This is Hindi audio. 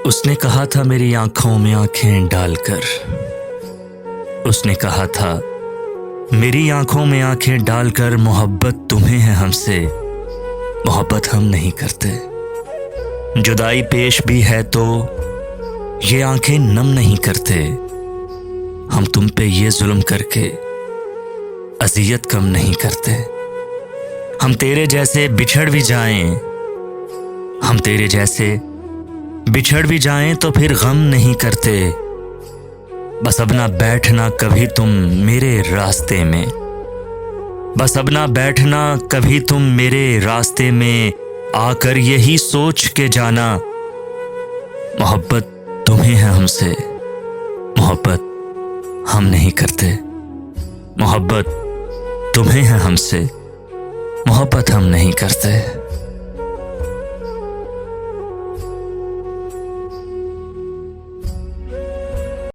उसने कहा था मेरी आंखों में आंखें डालकर, उसने कहा था मेरी आंखों में आंखें डालकर, मोहब्बत तुम्हें है हमसे, मोहब्बत हम नहीं करते। जुदाई पेश भी है तो ये आंखें नम नहीं करते। हम तुम पे ये जुल्म करके अज़ियत कम नहीं करते। हम तेरे जैसे बिछड़ भी जाएं, हम तेरे जैसे बिछड़ भी जाएं तो फिर गम नहीं करते। बस अब ना बैठना कभी तुम मेरे रास्ते में, बस अब ना बैठना कभी तुम मेरे रास्ते में, आकर यही सोच के जाना मोहब्बत तुम्हें है हमसे, मोहब्बत हम नहीं करते। मोहब्बत तुम्हें है हमसे, मोहब्बत हम नहीं करते।